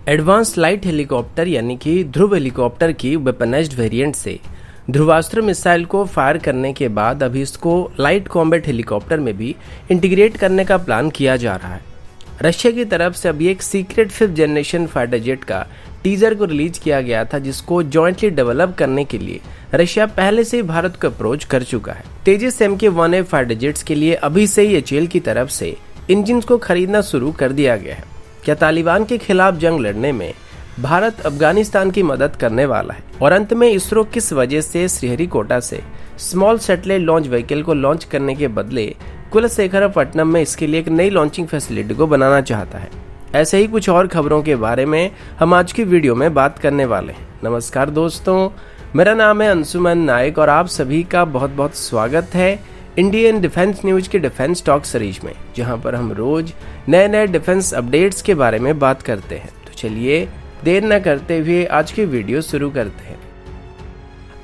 Advance light helicopter यानी कि ध्रुव helicopter की वेपनाइज्ड वेरिएंट से ध्रुवास्त्र मिसाइल को फायर करने के बाद अभी इसको लाइट कॉम्बैट हेलीकॉप्टर में भी इंटीग्रेट करने का प्लान किया जा रहा है। रशिया की तरफ से अभी एक secret 5th generation fighter jet का टीजर को रिलीज किया गया था, जिसको जॉइंटली डेवलप करने के लिए रशिया पहले से ही भारत को अप्रोच कर चुका है। तेजस MK-1A फाइटर जेट्स के लिए अभी से ही HAL की तरफ से इंजन को खरीदना शुरू कर दिया गया है। क्या तालिबान के खिलाफ जंग लड़ने में भारत अफगानिस्तान की मदद करने वाला है? और अंत में इसरो किस वजह से श्रीहरिकोटा से स्मॉल सैटेलाइट लॉन्च व्हीकल को लॉन्च करने के बदले कुलशेखरपट्टनम में इसके लिए एक नई लॉन्चिंग फैसिलिटी को बनाना चाहता है? ऐसे ही कुछ और खबरों के बारे में हम आज की वीडियो में बात करने वाले हैं। नमस्कार दोस्तों, मेरा नाम है अंशुमन नायक और आप सभी का बहुत बहुत स्वागत है इंडियन डिफेंस न्यूज के डिफेंस टॉक सीरीज में, जहां पर हम रोज नए नए डिफेंस अपडेट्स के बारे में बात करते हैं। तो चलिए देर न करते हुए आज की वीडियो शुरू करते हैं।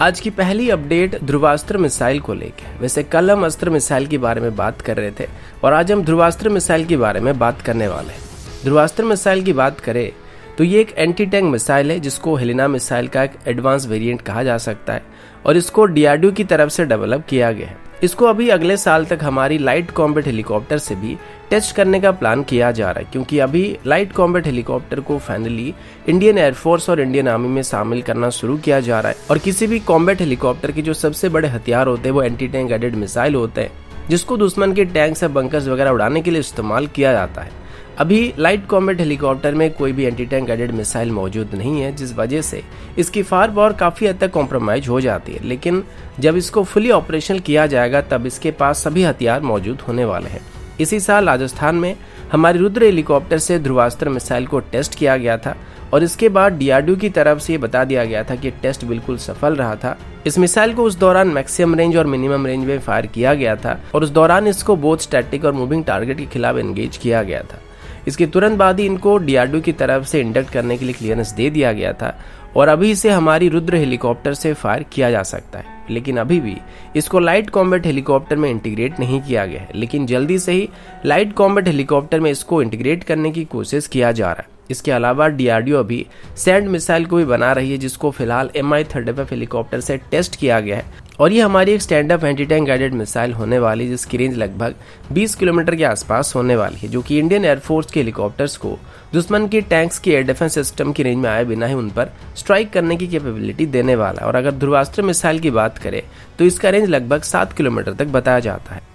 आज की पहली अपडेट ध्रुवास्त्र मिसाइल को लेकर। वैसे कल हम अस्त्र मिसाइल के बारे में बात कर रहे थे और आज हम ध्रुवास्त्र मिसाइल के बारे में बात करने वाले हैं। ध्रुवास्त्र मिसाइल की बात करें तो ये एक एंटी टैंक मिसाइल है, जिसको हेलिना मिसाइल का एक एडवांस वेरिएंट कहा जा सकता है और इसको DRDO की तरफ से डेवलप किया गया है। इसको अभी अगले साल तक हमारी लाइट कॉम्बैट हेलीकॉप्टर से भी टेस्ट करने का प्लान किया जा रहा है, क्योंकि अभी लाइट कॉम्बैट हेलीकॉप्टर को फाइनली इंडियन एयरफोर्स और इंडियन आर्मी में शामिल करना शुरू किया जा रहा है। और किसी भी कॉम्बैट हेलीकॉप्टर के जो सबसे बड़े हथियार होते हैं वो एंटी टैंक गाइडेड मिसाइल होते हैं, जिसको दुश्मन के टैंक्स या बंकर्स वगैरह उड़ाने के लिए इस्तेमाल किया जाता है। अभी लाइट कॉम्बैट हेलीकॉप्टर में कोई भी एंटी टैंक गाइडेड मिसाइल मौजूद नहीं है, जिस वजह से इसकी फायर पावर काफ़ी हद तक कॉम्प्रोमाइज हो जाती है। लेकिन जब इसको फुली ऑपरेशनल किया जाएगा तब इसके पास सभी हथियार मौजूद होने वाले हैं। इसी साल राजस्थान में हमारी रुद्र हेलीकॉप्टर से ध्रुवास्त्र मिसाइल को टेस्ट किया गया था और इसके बाद DRDO की तरफ से ये बता दिया गया था कि टेस्ट बिल्कुल सफल रहा था। इस मिसाइल को उस दौरान मैक्सिमम रेंज और मिनिमम रेंज में फायर किया गया था और उस दौरान इसको बोथ स्टैटिक और मूविंग टारगेट के खिलाफ एंगेज किया गया था। इसके तुरंत बाद ही इनको DRDO की तरफ से इंडक्ट करने के लिए क्लियरेंस दे दिया गया था और अभी इसे हमारी रुद्र हेलीकॉप्टर से फायर किया जा सकता है। लेकिन अभी भी इसको लाइट कॉम्बैट हेलीकॉप्टर में इंटीग्रेट नहीं किया गया है, लेकिन जल्दी से ही लाइट कॉम्बैट हेलीकॉप्टर में इसको इंटीग्रेट करने की कोशिश किया जा रहा है। इसके अलावा DRDO अभी सैंड मिसाइल को भी बना रही है, जिसको फिलहाल Mi-35 हेलीकॉप्टर से टेस्ट किया गया है और ये हमारी एक stand up anti tank guided missile होने वाली है, जिसकी रेंज लगभग 20 किलोमीटर के आसपास होने वाली है, जो कि इंडियन एयरफोर्स के हेलीकॉप्टर्स को दुश्मन के टैंक्स के एयर डिफेंस सिस्टम की रेंज में आए बिना ही उन पर स्ट्राइक करने की कैपेबिलिटी देने वाला है। और अगर ध्रुवास्त्र मिसाइल की बात करें तो इसका रेंज लगभग 7 किलोमीटर तक बताया जाता है।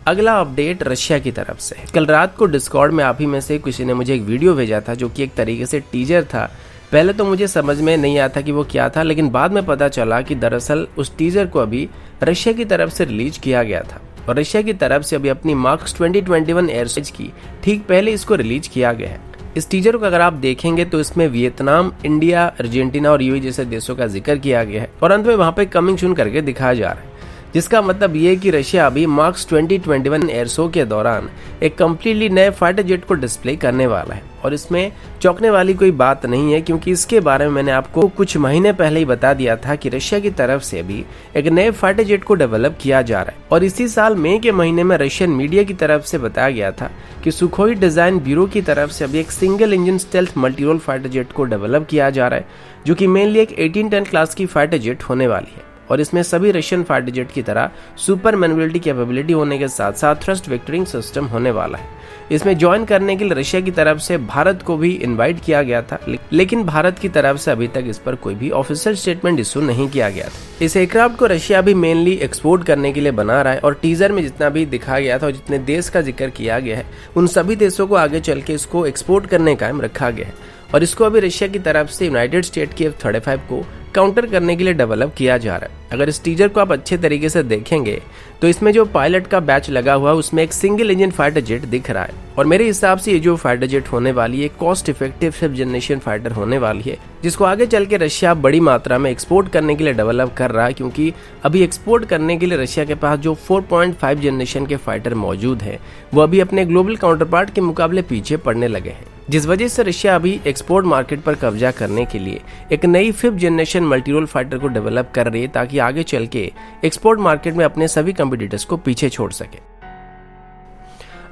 अगला अपडेट रशिया की तरफ से। कल रात को डिस्कॉर्ड में आप ही में से किसी ने मुझे एक वीडियो भेजा था, जो कि एक तरीके से टीजर था। पहले तो मुझे समझ में नहीं आया था कि वो क्या था, लेकिन बाद में पता चला कि दरअसल उस टीजर को अभी रशिया की तरफ से रिलीज किया गया था और रशिया की तरफ से अभी अपनी मार्क्स 2021 एयरसेज की ठीक पहले इसको रिलीज किया गया है। इस टीजर को अगर आप देखेंगे तो इसमें वियतनाम, इंडिया, अर्जेंटीना और UAE जैसे देशों का जिक्र किया गया है और अंत में वहां पे कमिंग सून करके दिखाया जा रहा है, जिसका मतलब ये है कि रशिया अभी मार्क्स 2021 एयर शो के दौरान एक कम्प्लीटली नए फाइटर जेट को डिस्प्ले करने वाला है। और इसमें चौंकने वाली कोई बात नहीं है, क्योंकि इसके बारे में मैंने आपको कुछ महीने पहले ही बता दिया था कि रशिया की तरफ से अभी एक नए फाइटर जेट को डेवलप किया जा रहा है। और इसी साल मई के महीने में रशियन मीडिया की तरफ से बताया गया था कि सुखोई डिजाइन ब्यूरो की तरफ से अभी एक single engine stealth multirole fighter jet को डेवलप किया जा रहा है, जो कि मेनली एक 18 टन क्लास की फाइटर जेट होने वाली है। और इसमें सभी रशियन फाइटर जेट की तरह सुपर मैन्युअलिटी कैपेबिलिटी होने के साथ साथ थ्रस्ट वेक्टरिंग सिस्टम होने वाला है। इसमें ज्वाइन करने के लिए रशिया की तरफ से भारत को भी इनवाइट किया गया था, लेकिन भारत की तरफ से अभी तक इस पर कोई भी ऑफिशियल स्टेटमेंट इशू नहीं किया गया था। इस एयरक्राफ्ट को रशिया अभी मेनली एक्सपोर्ट करने के लिए बना रहा है और टीजर में जितना भी दिखाया गया था और जितने देश का जिक्र किया गया है उन सभी देशों को आगे चल के इसको एक्सपोर्ट करने का कायम रखा गया है। और इसको अभी रशिया की तरफ से यूनाइटेड स्टेट के F-35 को काउंटर करने के लिए डेवलप किया जा रहा है। अगर इस टीजर को आप अच्छे तरीके से देखेंगे तो इसमें जो पायलट का बैच लगा हुआ है उसमें एक सिंगल इंजन फाइटर जेट दिख रहा है और मेरे हिसाब से ये जो फाइटर जेट होने वाली है cost effective 5th generation fighter होने वाली है, जिसको आगे चल के रशिया बड़ी मात्रा में एक्सपोर्ट करने के लिए डेवलप कर रहा है, क्योंकि अभी एक्सपोर्ट करने के लिए रशिया के पास जो 4.5 जनरेशन के फाइटर मौजूद है वो अभी अपने ग्लोबल काउंटरपार्ट के मुकाबले पीछे पड़ने लगे हैं, जिस वजह से रशिया अभी एक्सपोर्ट मार्केट पर कब्जा करने के लिए एक नई 5th जनरेशन मल्टीरोल फाइटर को डेवलप कर रही है, ताकि आगे चल के एक्सपोर्ट मार्केट में अपने सभी कंपटीटर्स को पीछे छोड़ सके।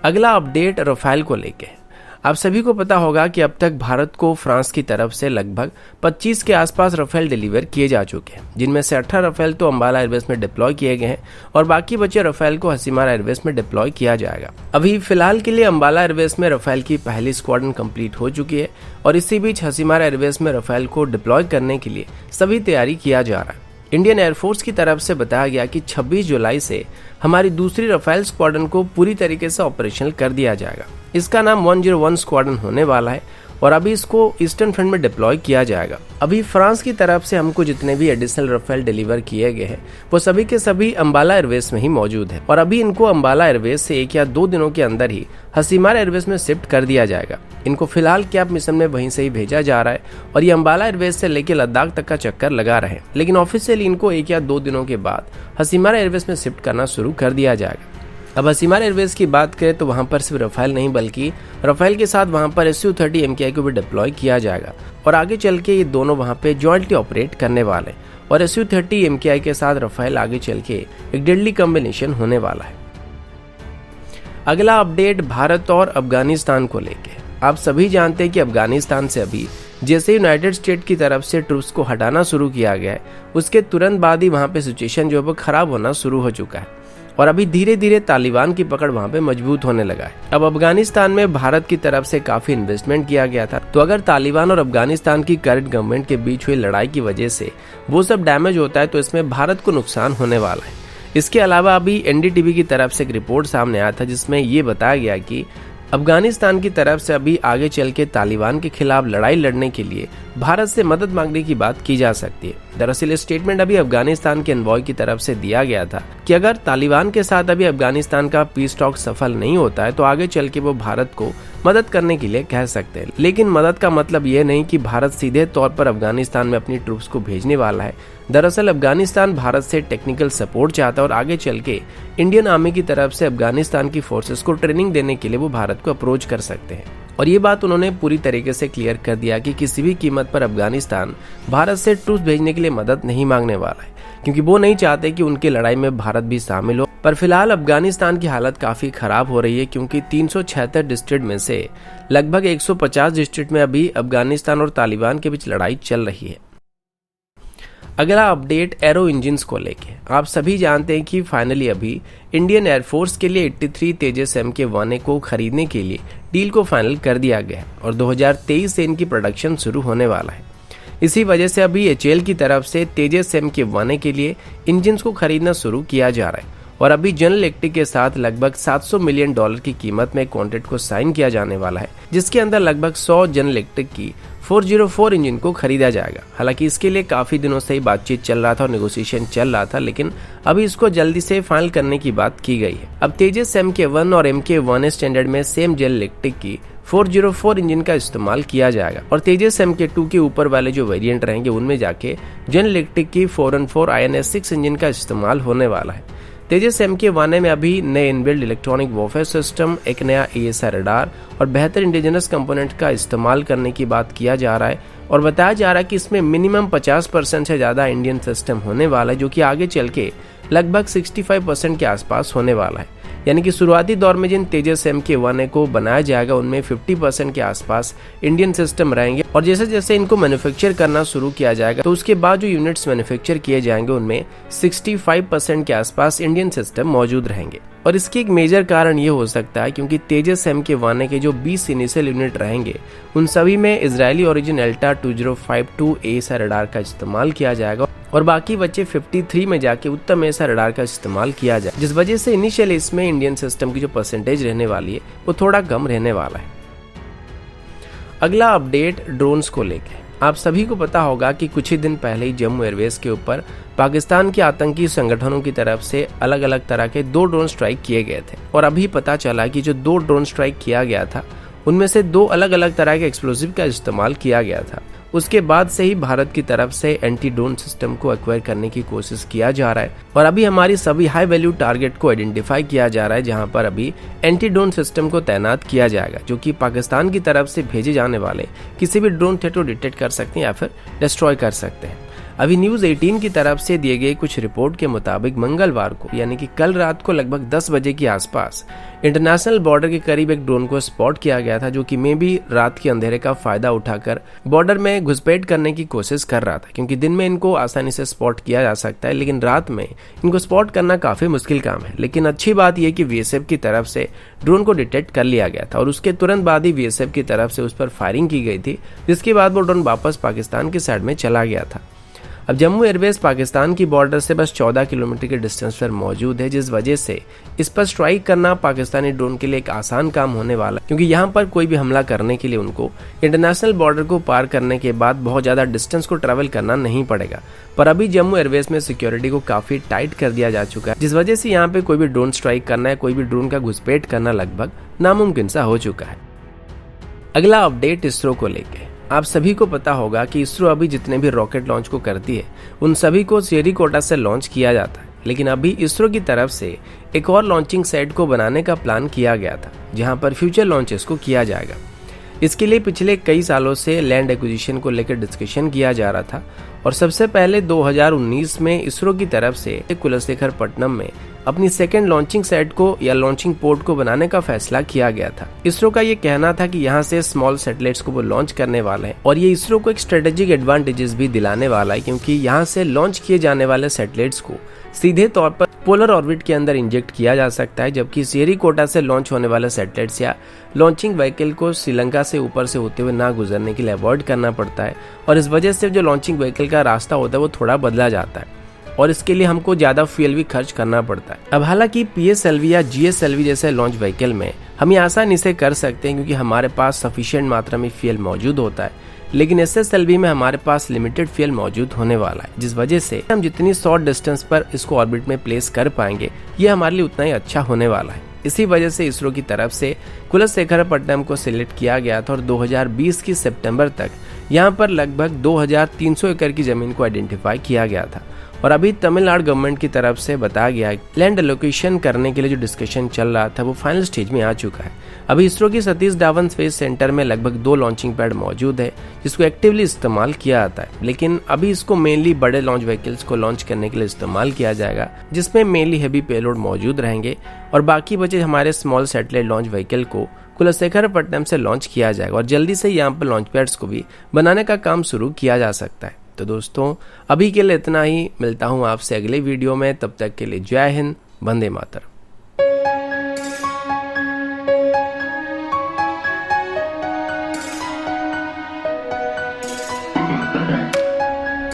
अगला अपडेट राफेल को लेके। आप सभी को पता होगा कि अब तक भारत को फ्रांस की तरफ से लगभग 25 के आसपास रफेल डिलीवर किए जा चुके हैं, जिनमें से 18 रफेल तो अंबाला एयरबेस में डिप्लॉय किए गए हैं और बाकी बचे रफेल को हसीमारा एयरबेस में डिप्लॉय किया जाएगा। अभी फिलहाल के लिए अंबाला एयरबेस में रफेल की पहली स्क्वाड्रन कंप्लीट हो चुकी है और इसी बीच हसीमारा एयरबेस में रफेल को डिप्लॉय करने के लिए सभी तैयारी किया जा रहा है। इंडियन एयरफोर्स की तरफ से बताया गया कि 26 जुलाई से हमारी दूसरी रफेल स्क्वाड्रन को पूरी तरीके से ऑपरेशनल कर दिया जाएगा। इसका नाम 101 स्क्वाड्रन होने वाला है और अभी इसको ईस्टर्न फ्रंट में डिप्लॉय किया जाएगा। अभी फ्रांस की तरफ से हमको जितने भी एडिशनल रफेल डिलीवर किए गए हैं वो सभी के सभी अंबाला एयरबेस में ही मौजूद है और अभी इनको अंबाला एयरबेस से 1 या 2 दिनों के अंदर ही हसीमारा एयरबेस में शिफ्ट कर दिया जाएगा। इनको फिलहाल कैप मिशन में वहीं से ही भेजा जा रहा है और ये अंबाला एयरबेस से लेकर लद्दाख तक का चक्कर लगा रहे हैं, लेकिन ऑफिशियली इनको 1 या 2 दिनों के बाद हसीमारा एयरबेस में शिफ्ट करना शुरू कर दिया जाएगा। अब हसीमारा एयरबेस की बात करें तो वहां पर सिर्फ रफेल नहीं बल्कि रफेल के साथ वहां पर Su-30 MKI को भी डिप्लॉय किया जाएगा और आगे चल के ये दोनों वहां पे जॉइंटली ऑपरेट करने वाले और Su-30 MKI के साथ रफेल आगे चल के एक डेडली कॉम्बिनेशन होने वाला है। अगला अपडेट भारत और अफगानिस्तान को लेके। आप सभी जानते हैं कि अफगानिस्तान से अभी जैसे यूनाइटेड स्टेट की तरफ से ट्रूप्स को हटाना शुरू किया गया है, उसके तुरंत बाद ही वहां पे सिचुएशन जो है वो खराब होना शुरू हो चुका है और अभी धीरे धीरे तालिबान की पकड़ वहां पे मजबूत होने लगा है। अब अफगानिस्तान में भारत की तरफ से काफी इन्वेस्टमेंट किया गया था, तो अगर तालिबान और अफगानिस्तान की करंट गवर्नमेंट के बीच हुई लड़ाई की वजह से वो सब डैमेज होता है तो इसमें भारत को नुकसान होने वाला है। इसके अलावा अभी NDTV की तरफ से एक रिपोर्ट सामने आया था जिसमें ये बताया गया कि अफगानिस्तान की तरफ से अभी आगे चल के तालिबान के खिलाफ लड़ाई लड़ने के लिए भारत से मदद मांगने की बात की जा सकती है। दरअसल स्टेटमेंट अभी अफगानिस्तान के एनवॉय की तरफ से दिया गया था कि अगर तालिबान के साथ अभी अफगानिस्तान का पीस टॉक सफल नहीं होता है तो आगे चल के वो भारत को मदद करने के लिए कह सकते हैं, लेकिन मदद का मतलब ये नहीं कि भारत सीधे तौर पर अफगानिस्तान में अपनी ट्रूप्स को भेजने वाला है। दरअसल अफगानिस्तान भारत से टेक्निकल सपोर्ट चाहता है और आगे चल के इंडियन आर्मी की तरफ से अफगानिस्तान की फोर्सेस को ट्रेनिंग देने के लिए वो भारत को अप्रोच कर सकते हैं और ये बात उन्होंने पूरी तरीके से क्लियर कर दिया कि किसी भी कीमत पर अफगानिस्तान भारत से ट्रूप्स भेजने के लिए मदद नहीं मांगने वाला है, क्योंकि वो नहीं चाहते कि उनकी लड़ाई में भारत भी शामिल हो। पर फिलहाल अफगानिस्तान की हालत काफी खराब हो रही है क्योंकि 376 डिस्ट्रिक्ट में से लगभग 150 डिस्ट्रिक्ट में अभी अफगानिस्तान और तालिबान के बीच लड़ाई चल रही है। अगला अपडेट एरो इंजिन्स को लेके। आप सभी जानते हैं कि फाइनली अभी इंडियन एयरफोर्स के लिए 83 तेजस MK-1A को खरीदने के लिए डील को फाइनल कर दिया गया है और 2023 से इनकी प्रोडक्शन शुरू होने वाला है। इसी वजह से अभी HAL की तरफ से तेजस MK-1A के लिए इंजिन्स को खरीदना शुरू किया जा रहा है और अभी जनरल इलेक्ट्रिक के साथ लगभग $700 मिलियन की कीमत में कॉन्ट्रैक्ट को साइन किया जाने वाला है, जिसके अंदर लगभग 100 जनरल इलेक्ट्रिक की 404 इंजन को खरीदा जाएगा। हालांकि इसके लिए काफी दिनों से ही बातचीत चल रहा था और नेगोशिएशन चल रहा था, लेकिन अभी इसको जल्दी से फाइनल करने की बात की गई है। अब तेजस MK-1 और MK-1A स्टैंडर्ड में सेम जनरल इलेक्ट्रिक की 404 इंजन का इस्तेमाल किया जाएगा और तेजस MK-2 के ऊपर वाले जो वेरिएंट रहेंगे उनमें जाके जनरल इलेक्ट्रिक की 414 INS-6 इंजन का इस्तेमाल होने वाला है। तेजस MK-1A में अभी नए इनबिल्ड इलेक्ट्रॉनिक वॉरफेयर सिस्टम, एक नया AESA रडार और बेहतर इंडिजिनस कंपोनेंट का इस्तेमाल करने की बात किया जा रहा है और बताया जा रहा है कि इसमें मिनिमम 50% से ज़्यादा इंडियन सिस्टम होने वाला है, जो कि आगे चल के लगभग 65% के आसपास होने वाला है। यानी कि शुरुआती दौर में जिन तेजस MK-1A को बनाया जाएगा उनमें 50% के आसपास इंडियन सिस्टम रहेंगे और जैसे जैसे इनको मैन्युफैक्चर करना शुरू किया जाएगा तो उसके बाद जो यूनिट्स मैन्युफैक्चर किए जाएंगे उनमें 65% के आसपास इंडियन सिस्टम मौजूद रहेंगे। और इसकी एक मेजर कारण ये हो सकता है क्योंकि तेजस MK-1A के जो 20 इनिशियल यूनिट रहेंगे उन सभी में Israeli origin Elta 2052 AESA radar का इस्तेमाल किया जाएगा और बाकी बच्चे 53 में जाके उत्तम AESA रडार का इस्तेमाल किया जाए, जिस वजह से इनिशियल इसमें इंडियन सिस्टम की जो परसेंटेज रहने वाली है वो थोड़ा कम रहने वाला है। अगला अपडेट ड्रोन्स को लेके। आप सभी को पता होगा कि कुछ ही दिन पहले ही जम्मू एयरवेज के ऊपर पाकिस्तान के आतंकी संगठनों की तरफ से अलग अलग तरह के 2 ड्रोन स्ट्राइक किए गए थे और अभी पता चला कि जो 2 ड्रोन स्ट्राइक किया गया था उनमें से 2 अलग अलग तरह के एक्सप्लोजिव का इस्तेमाल किया गया था। उसके बाद से ही भारत की तरफ से एंटी ड्रोन सिस्टम को एक्वायर करने की कोशिश किया जा रहा है और अभी हमारी सभी हाई वैल्यू टारगेट को आइडेंटिफाई किया जा रहा है जहां पर अभी एंटी ड्रोन सिस्टम को तैनात किया जाएगा, जो कि पाकिस्तान की तरफ से भेजे जाने वाले किसी भी ड्रोन थ्रेट को डिटेक्ट कर सकते हैं या फिर डिस्ट्रॉय कर सकते हैं। अभी न्यूज 18 की तरफ से दिए गए कुछ रिपोर्ट के मुताबिक मंगलवार को यानी कि कल रात को लगभग 10 बजे के आसपास इंटरनेशनल बॉर्डर के करीब एक ड्रोन को स्पॉट किया गया था, जो कि मे भी रात के अंधेरे का फायदा उठाकर बॉर्डर में घुसपैठ करने की कोशिश कर रहा था, क्योंकि दिन में इनको आसानी से स्पॉट किया जा सकता है लेकिन रात में इनको स्पॉट करना काफी मुश्किल काम है। लेकिन अच्छी बात यह कि बीएसएफ की तरफ से ड्रोन को डिटेक्ट कर लिया गया था और उसके तुरंत बाद ही बीएसएफ की तरफ से उस पर फायरिंग की गई थी, जिसके बाद वो ड्रोन वापस पाकिस्तान की साइड में चला गया था। अब जम्मू एयरबेस पाकिस्तान की बॉर्डर से बस 14 किलोमीटर के डिस्टेंस पर मौजूद है, जिस वजह से इस पर स्ट्राइक करना पाकिस्तानी ड्रोन के लिए एक आसान काम होने वाला है, क्योंकि यहाँ पर कोई भी हमला करने के लिए उनको इंटरनेशनल बॉर्डर को पार करने के बाद बहुत ज्यादा डिस्टेंस को ट्रैवल करना नहीं पड़ेगा। पर अभी जम्मू एयरबेस में सिक्योरिटी को काफी टाइट कर दिया जा चुका है, जिस वजह से यहाँ पे कोई भी ड्रोन स्ट्राइक करना है, कोई भी ड्रोन का घुसपैठ करना लगभग नामुमकिन सा हो चुका है। अगला अपडेट इसरो को लेकर। आप सभी को पता होगा कि इसरो अभी जितने भी रॉकेट लॉन्च को करती है उन सभी को श्रीहरिकोटा से लॉन्च किया जाता है, लेकिन अभी इसरो की तरफ से एक और लॉन्चिंग साइट को बनाने का प्लान किया गया था, जहां पर फ्यूचर लॉन्चेस को किया जाएगा। इसके लिए पिछले कई सालों से लैंड एक्विजिशन को लेकर डिस्कशन किया जा रहा था और सबसे पहले 2019 में इसरो की तरफ से कुलशेखरपट्टनम में अपनी सेकेंड लॉन्चिंग साइट को या लॉन्चिंग पोर्ट को बनाने का फैसला किया गया था। इसरो का ये कहना था कि यहाँ से स्मॉल सैटेलाइट्स को वो लॉन्च करने वाला है और ये इसरो को एक स्ट्रेटेजिक एडवांटेजेस भी दिलाने वाला है, क्योंकि यहाँ से लॉन्च किए जाने वाले सैटेलाइट्स को सीधे तौर पर पोलर ऑर्बिट के अंदर इंजेक्ट किया जा सकता है, जबकि श्रीहरिकोटा से लॉन्च होने वाले सैटेलाइट्स या लॉन्चिंग व्हीकल को श्रीलंका से ऊपर से होते हुए ना गुजरने के लिए अवॉइड करना पड़ता है और इस वजह से जो लॉन्चिंग व्हीकल का रास्ता होता है वो थोड़ा बदला जाता है और इसके लिए हमको ज्यादा फ्यूल भी खर्च करना पड़ता है। अब हालांकि पीएसएलवी या जीएसएलवी जैसे लॉन्च व्हीकल में हम ये आसानी से कर सकते हैं, क्योंकि हमारे पास सफिशिएंट मात्रा में फ्यूल मौजूद होता है, लेकिन एसएसएलवी में हमारे पास लिमिटेड फ्यूल मौजूद होने वाला है, जिस वजह से हम जितनी शॉर्ट डिस्टेंस पर इसको ऑर्बिट में प्लेस कर पाएंगे ये हमारे लिए उतना ही अच्छा होने वाला है। इसी वजह से इसरो की तरफ से कुलशेखरपट्टनम को सिलेक्ट किया गया था और 2020 की सितंबर तक यहाँ पर लगभग 2300 एकड़ की जमीन को आइडेंटिफाई किया गया था और अभी तमिलनाडु गवर्नमेंट की तरफ से बताया गया लैंड एलोकेशन करने के लिए जो डिस्कशन चल रहा था वो फाइनल स्टेज में आ चुका है। अभी इसरो की सतीश धावन स्पेस सेंटर में लगभग 2 लॉन्चिंग पैड मौजूद है जिसको एक्टिवली इस्तेमाल किया जाता है, लेकिन अभी इसको मेनली बड़े लॉन्च व्हीकल्स को लॉन्च करने के लिए इस्तेमाल किया जाएगा, जिसमें मेनली हैवी पेलोड मौजूद रहेंगे और बाकी बचे हमारे स्मॉल सैटेलाइट लॉन्च व्हीकल को कुलशेखरपट्टनम से लॉन्च किया जाएगा और जल्दी से यहाँ पर लॉन्च पैड्स को भी बनाने का काम शुरू किया जा सकता है। तो दोस्तों अभी के लिए इतना ही, मिलता हूँ आपसे अगले वीडियो में, तब तक के लिए जय हिंद, वंदे मातरम।